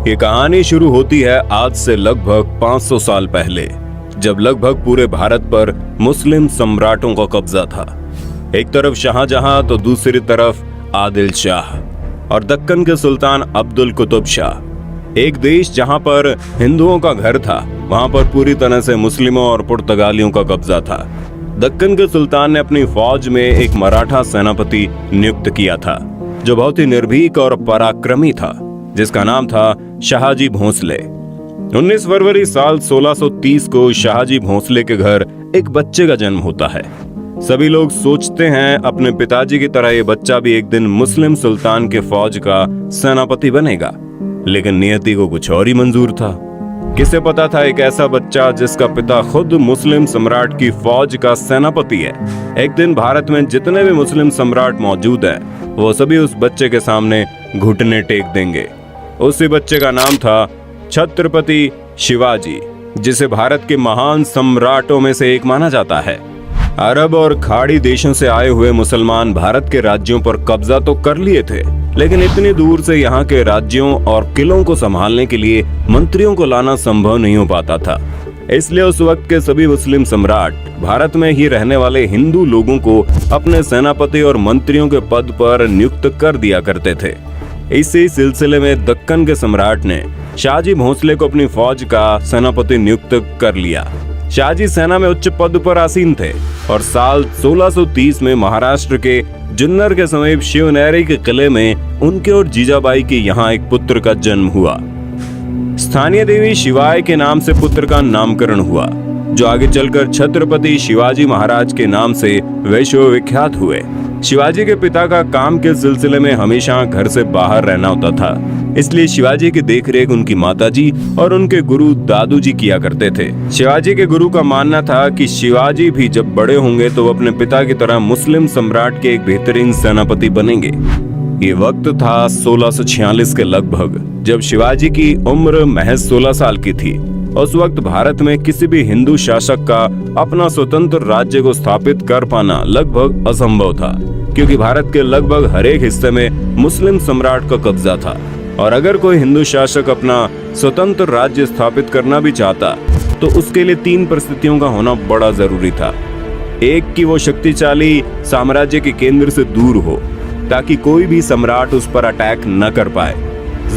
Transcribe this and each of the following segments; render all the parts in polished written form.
ये कहानी शुरू होती है आज से लगभग 500 साल पहले, जब लगभग पूरे भारत पर मुस्लिम सम्राटों का कब्जा था। एक तरफ शाहजहां तो दूसरी तरफ आदिल शाह और दक्कन के सुल्तान अब्दुल कुतुब शाह। एक देश जहां पर हिंदुओं का घर था, वहां पर पूरी तरह से मुस्लिमों और पुर्तगालियों का कब्जा था। दक्कन के सुल्तान ने अपनी फौज में एक मराठा सेनापति नियुक्त किया था, जो बहुत ही निर्भीक और पराक्रमी था, जिसका नाम था शाहजी भोंसले। 19 फरवरी साल 1630 को शाहजी भोंसले के घर एक बच्चे का जन्म होता है। सभी लोग सोचते हैं अपने पिताजी की तरह ये बच्चा भी एक दिन मुस्लिम सुल्तान के फौज का सेनापति बनेगा, लेकिन नियति को कुछ और ही मंजूर था। किसे पता था एक ऐसा बच्चा जिसका पिता खुद मुस्लिम सम्राट की फौज का सेनापति है, एक दिन भारत में जितने भी मुस्लिम सम्राट मौजूद हैं, वो सभी उस बच्चे के सामने घुटने टेक देंगे। उसी बच्चे का नाम था छत्रपति शिवाजी, जिसे भारत के महान सम्राटों में से एक माना जाता है। अरब और खाड़ी देशों से आए हुए मुसलमान भारत के राज्यों पर कब्जा तो कर लिए थे, लेकिन इतनी दूर से यहाँ के राज्यों और किलों को संभालने के लिए मंत्रियों को लाना संभव नहीं हो पाता था। इसलिए उस वक्त के सभी मुस्लिम सम्राट भारत में ही रहने वाले हिंदू लोगों को अपने सेनापति और मंत्रियों के पद पर नियुक्त कर दिया करते थे। इसी सिलसिले में दक्कन के सम्राट ने शाहजी भोंसले को अपनी फौज का सेनापति नियुक्त कर लिया। शाहजी सेना में उच्च पद पर आसीन थे और साल 1630 में महाराष्ट्र के जुन्नर के समीप शिवनेरी के किले में उनके और जीजाबाई के यहाँ एक पुत्र का जन्म हुआ। स्थानीय देवी शिवाय के नाम से पुत्र का नामकरण हुआ, जो आगे चलकर छत्रपति शिवाजी महाराज के नाम से विश्व विख्यात हुए। शिवाजी के पिता का काम के सिलसिले में हमेशा घर से बाहर रहना होता था, इसलिए शिवाजी की देखरेख उनकी माताजी और उनके गुरु दादू जी किया करते थे। शिवाजी के गुरु का मानना था कि शिवाजी भी जब बड़े होंगे तो वो अपने पिता की तरह मुस्लिम सम्राट के एक बेहतरीन सेनापति बनेंगे। ये वक्त था 1646 के लगभग, जब शिवाजी की उम्र महज 16 साल की थी। उस वक्त भारत में किसी भी हिंदू शासक का अपना स्वतंत्र राज्य को स्थापित कर पाना लगभग असंभव था, क्योंकि भारत के लगभग हर एक हिस्से में मुस्लिम सम्राट का कब्जा था। और अगर कोई हिंदू शासक अपना स्वतंत्र राज्य स्थापित करना भी चाहता तो उसके लिए 3 परिस्थितियों का होना बड़ा जरूरी था। एक, कि वो शक्तिशाली साम्राज्य के केंद्र से दूर हो, ताकि कोई भी सम्राट उस पर अटैक न कर पाए।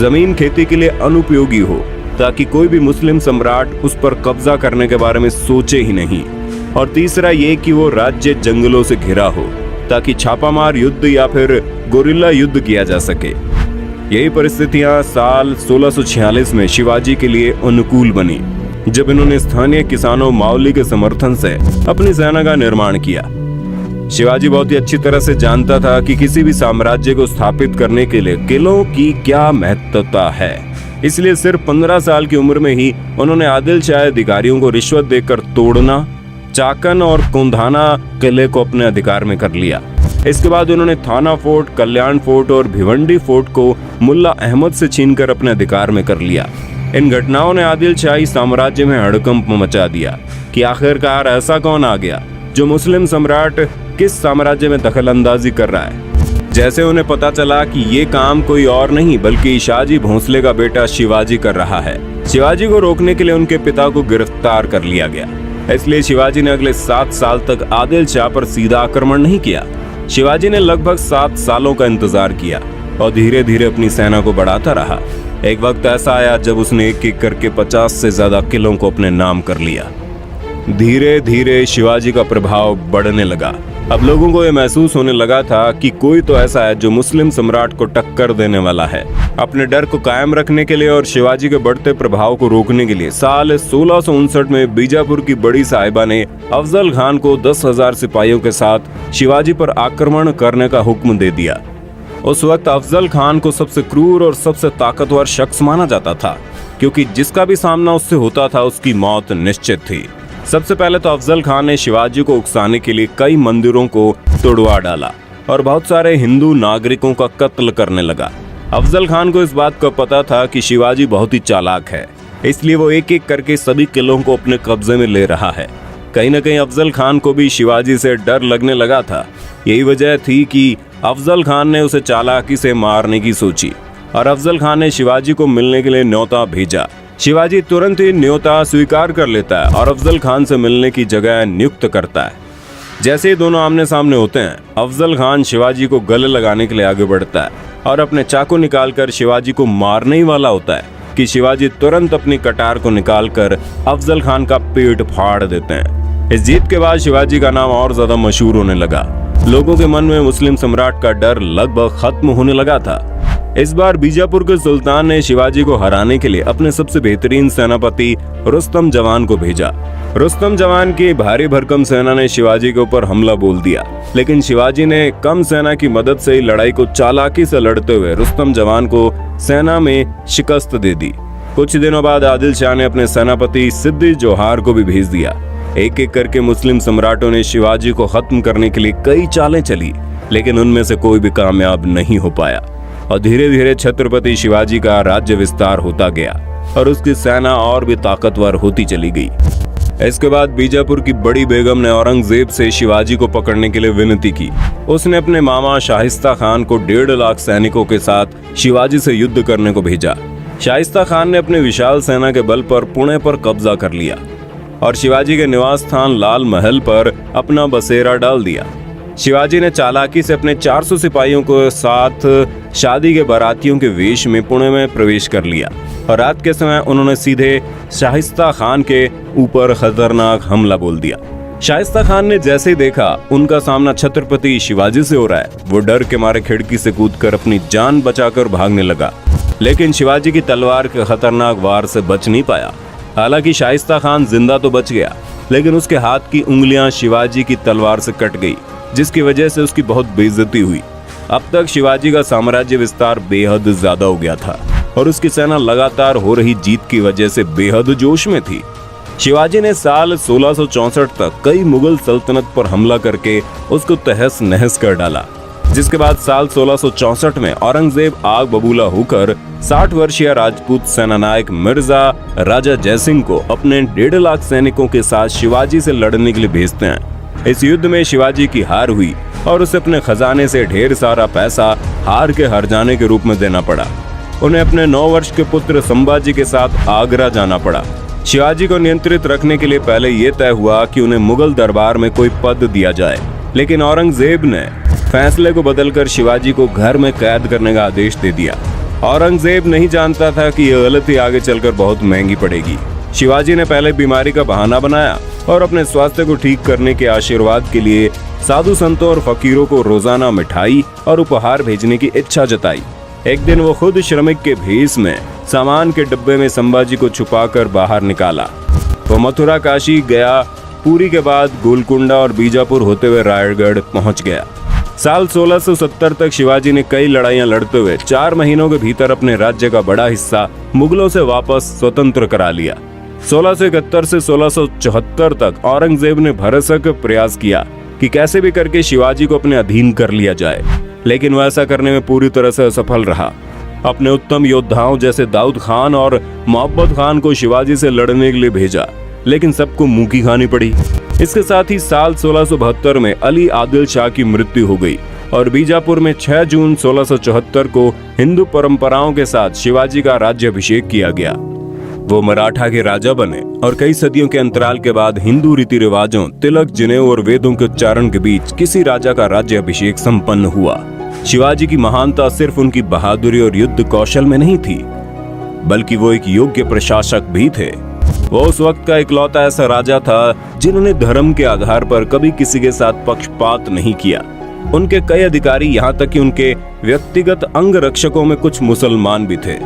जमीन खेती के लिए अनुपयोगी हो, ताकि कोई भी मुस्लिम सम्राट उस पर कब्जा करने के बारे में सोचे ही नहीं। और तीसरा ये कि वो राज्य जंगलों से घिरा हो, ताकि छापामार युद्ध या फिर गोरिल्ला युद्ध किया जा सके। यही परिस्थितियां साल 1646 में शिवाजी के लिए अनुकूल बनी, जब इन्होंने स्थानीय किसानों मावली के समर्थन से अपनी सेना का निर्माण किया। शिवाजी बहुत ही अच्छी तरह से जानता था कि किसी भी साम्राज्य को स्थापित करने के लिए किलों की क्या महत्वता है, इसलिए सिर्फ 15 साल की उम्र में ही उन्होंने आदिल शाह अधिकारियों को रिश्वत देकर तोड़ना, चाकन और कुंधाना किले को अपने अधिकार में कर लिया। इसके बाद उन्होंने थाना फोर्ट, कल्याण फोर्ट और भिवंडी फोर्ट को मुल्ला अहमद से छीनकर अपने अधिकार में कर लिया। इन घटनाओं ने आदिल शाही साम्राज्य में हड़कंप मचा दिया कि आखिरकार ऐसा कौन आ गया जो मुस्लिम सम्राट किस साम्राज्य में दखल अंदाजी कर रहा है। जैसे उन्हें पता चला कि ये काम कोई और नहीं बल्कि शाहजी भोंसले का बेटा शिवाजी कर रहा है। शिवाजी को रोकने के लिए उनके पिता को गिरफ्तार कर लिया गया। इसलिए शिवाजी ने अगले 7 साल तक आदिल शाह पर सीधा आक्रमण नहीं किया। शिवाजी ने लगभग 7 सालों का इंतजार किया और धीरे धीरे अपनी सेना को बढ़ाता रहा। एक वक्त ऐसा आया जब उसने एक एक करके 50 से ज्यादा किलों को अपने नाम कर लिया। धीरे धीरे शिवाजी का प्रभाव बढ़ने लगा। अब लोगों को यह महसूस होने लगा था कि कोई तो ऐसा है जो मुस्लिम सम्राट को टक्कर देने वाला है। अपने डर को कायम रखने के लिए और शिवाजी के बढ़ते प्रभाव को रोकने के लिए साल 1659 में बीजापुर की बड़ी साहिबा ने अफजल खान को 10,000 सिपाहियों के साथ शिवाजी पर आक्रमण करने का हुक्म दे दिया। उस वक्त अफजल खान को सबसे क्रूर और सबसे ताकतवर शख्स माना जाता था, क्योंकि जिसका भी सामना उससे होता था उसकी मौत निश्चित थी। सबसे पहले तो अफजल खान ने शिवाजी को उकसाने के लिए कई मंदिरों को तोड़वा डाला और बहुत सारे हिंदू नागरिकों का कत्ल करने लगा। अफजल खान को इस बात का पता था कि शिवाजी बहुत ही चालाक है, इसलिए वो एक एक करके सभी किलों को अपने कब्जे में ले रहा है। कहीं न कहीं अफजल खान को भी शिवाजी से डर लगने लगा था। यही वजह थी कि अफजल खान ने उसे चालाकी से मारने की सोची। और अफजल खान ने शिवाजी को मिलने के लिए न्योता भेजा। शिवाजी तुरंत ही न्योता स्वीकार कर लेता है और अफजल खान से मिलने की जगह नियुक्त करता है। जैसे ही दोनों आमने सामने होते हैं, अफजल खान शिवाजी को गले लगाने के लिए आगे बढ़ता है और अपने चाकू निकालकर शिवाजी को मारने ही वाला होता है कि शिवाजी तुरंत अपनी कटार को निकालकर अफजल खान का पेट फाड़ देते हैं। इस जीत के बाद शिवाजी का नाम और ज्यादा मशहूर होने लगा। लोगों के मन में मुस्लिम सम्राट का डर लगभग खत्म होने लगा था। इस बार बीजापुर के सुल्तान ने शिवाजी को हराने के लिए अपने सबसे बेहतरीन सेनापति रुस्तम जवान को भेजा। रुस्तम जवान की भारी भरकम सेना ने शिवाजी के ऊपर हमला बोल दिया, लेकिन शिवाजी ने कम सेना की मदद से ही लड़ाई को चालाकी से लड़ते हुए रुस्तम जवान को सेना में शिकस्त दे दी। कुछ दिनों बाद आदिल शाह ने अपने सेनापति सिद्दी जोहार को भी भेज दिया। एक एक करके मुस्लिम सम्राटों ने शिवाजी को खत्म करने के लिए कई चालें चली, लेकिन उनमें से कोई भी कामयाब नहीं हो पाया और धीरे धीरे छत्रपति शिवाजी का राज्य विस्तार होता गया और उसकी सेना और भी ताकतवर होती चली गई। इसके बाद बीजापुर की बड़ी बेगम ने औरंगजेब से शिवाजी को पकड़ने के लिए विनती की। उसने अपने मामा शाहिस्ता खान को 1.5 लाख सैनिकों के साथ शिवाजी से युद्ध करने को भेजा। शाहिस्ता खान ने अपने विशाल सेना के बल पर पुणे पर कब्जा कर लिया और शिवाजी के निवास स्थान लाल महल पर अपना बसेरा डाल दिया। शिवाजी ने चालाकी से अपने 400 सिपाहियों को साथ शादी के बारातियों के वेश में पुणे में प्रवेश कर लिया और रात के समय उन्होंने सीधे शाहिस्ता खान के ऊपर खतरनाक हमला बोल दिया। शाहिस्ता खान ने जैसे ही देखा उनका सामना छत्रपति शिवाजी से हो रहा है, वो डर के मारे खिड़की से कूदकर अपनी जान बचाकर भागने लगा, लेकिन शिवाजी की तलवार के खतरनाक वार से बच नहीं पाया। हालांकि शाहिस्ता खान जिंदा तो बच गया, लेकिन उसके हाथ की उंगलियां शिवाजी की तलवार से कट गई, जिसकी वजह से उसकी बहुत बेइज्जती हुई। अब तक शिवाजी का साम्राज्य विस्तार बेहद ज्यादा हो गया था और उसकी सेना लगातार हो रही जीत की वजह से बेहद जोश में थी। शिवाजी ने साल 1664 तक कई मुगल सल्तनत पर हमला करके उसको तहस नहस कर डाला, जिसके बाद साल 1664 में औरंगजेब आग बबूला होकर 60 वर्षीय राजपूत सेनानायक मिर्जा राजा जयसिंह को अपने 1.5 लाख सैनिकों के साथ शिवाजी से लड़ने के लिए भेजते हैं। इस युद्ध में शिवाजी की हार हुई और उसे अपने खजाने से ढेर सारा पैसा हार के हर जाने के रूप में देना पड़ा। उन्हें अपने 9 वर्ष के पुत्र संभाजी के साथ आगरा जाना पड़ा। शिवाजी को नियंत्रित रखने के लिए पहले यह तय हुआ कि उन्हें मुगल दरबार में कोई पद दिया जाए, लेकिन औरंगजेब ने फैसले को बदलकर शिवाजी को घर में कैद करने का आदेश दे दिया। औरंगजेब नहीं जानता था कि यह गलती आगे चलकर बहुत महंगी पड़ेगी। शिवाजी ने पहले बीमारी का बहाना बनाया और अपने स्वास्थ्य को ठीक करने के आशीर्वाद के लिए साधु संतों और फकीरों को रोजाना मिठाई और उपहार भेजने की इच्छा जताई। एक दिन वो खुद श्रमिक के भेष में सामान के डिब्बे में संभाजी को छुपाकर बाहर निकाला। वो मथुरा, काशी, गया, पुरी के बाद गोलकुंडा और बीजापुर होते हुए रायगढ़ पहुंच गया। साल 1670 तक शिवाजी ने कई लड़ाइयां लड़ते हुए 4 महीनों के भीतर अपने राज्य का बड़ा हिस्सा मुगलों से वापस स्वतंत्र करा लिया। 1671 से 1674 तक औरंगजेब ने भरसक प्रयास किया कि कैसे भी करके शिवाजी को अपने अधीन कर लिया जाए, लेकिन वह ऐसा करने में पूरी तरह से असफल रहा। अपने उत्तम योद्धाओं जैसे दाऊद खान और मोहब्बत खान को शिवाजी से लड़ने के लिए भेजा, लेकिन सबको मुंह की खानी पड़ी। इसके साथ ही साल 1672 में अली आदिल शाह की मृत्यु हो गई और बीजापुर में 6 जून 1674 को हिंदू परंपराओं के साथ शिवाजी का राज्याभिषेक किया गया। वो मराठा के राजा बने और कई सदियों के अंतराल के बाद हिंदू रीति रिवाजों, तिलक, जनेऊ और वेदों के उच्चारण के बीच किसी राजा का राज्याभिषेक संपन्न हुआ। शिवाजी की महानता सिर्फ उनकी बहादुरी और युद्ध कौशल में नहीं थी, बल्कि वो एक योग्य प्रशासक भी थे। वो उस वक्त का इकलौता ऐसा राजा था जिन्होंने धर्म के आधार पर कभी किसी के साथ पक्षपात नहीं किया। उनके कई अधिकारी, यहाँ तक कि उनके व्यक्तिगत अंग रक्षकों में कुछ मुसलमान भी थे।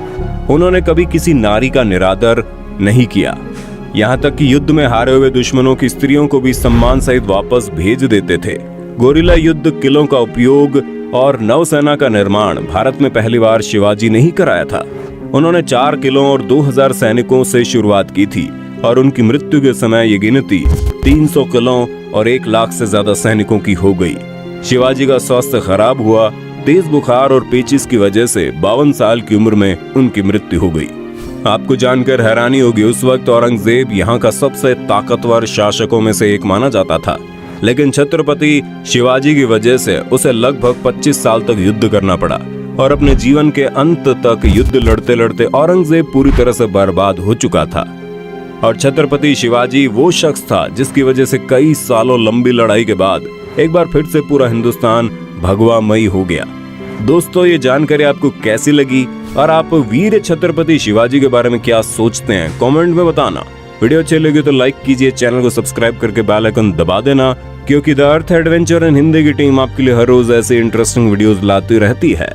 उन्होंने कभी किसी नारी का निरादर नहीं किया, यहाँ तक कि युद्ध में हारे हुए दुश्मनों की स्त्रियों को भी सम्मान सहित वापस भेज देते थे। गोरिल्ला युद्ध, किलों का उपयोग और नौसेना का निर्माण भारत में पहली बार शिवाजी ने ही कराया था। उन्होंने 4 किलों और 2000 सैनिकों से शुरुआत की थी और उनकी मृत्यु के समय ये गिनती 300 किलों और 1 लाख से ज्यादा सैनिकों की हो गई। शिवाजी का स्वास्थ्य खराब हुआ। तेज बुखार और पेचिश की वजह से 52 साल की उम्र में उनकी मृत्यु हो गई। आपको जानकर हैरानी होगी, उस वक्त औरंगजेब यहाँ का सबसे ताकतवर शासकों में से एक माना जाता था, लेकिन छत्रपति शिवाजी की वजह से उसे लगभग 25 साल तक युद्ध करना पड़ा। और अपने जीवन के अंत तक युद्ध लड़ते लड़ते औरंगजेब पूरी तरह से बर्बाद हो चुका था और छत्रपति शिवाजी वो शख्स था जिसकी वजह से कई सालों लंबी लड़ाई के बाद एक बार फिर से पूरा हिंदुस्तान भगवामयी हो गया। दोस्तों, ये जानकारी आपको कैसी लगी और आप वीर छत्रपति शिवाजी के बारे में क्या सोचते हैं, कमेंट में बताना। वीडियो अच्छी लगी तो लाइक कीजिए, चैनल को सब्सक्राइब करके बेल आइकन दबा देना, क्योंकि the earth adventure in Hindi की टीम आपके लिए हर रोज ऐसे इंटरेस्टिंग वीडियोस लाती रहती है।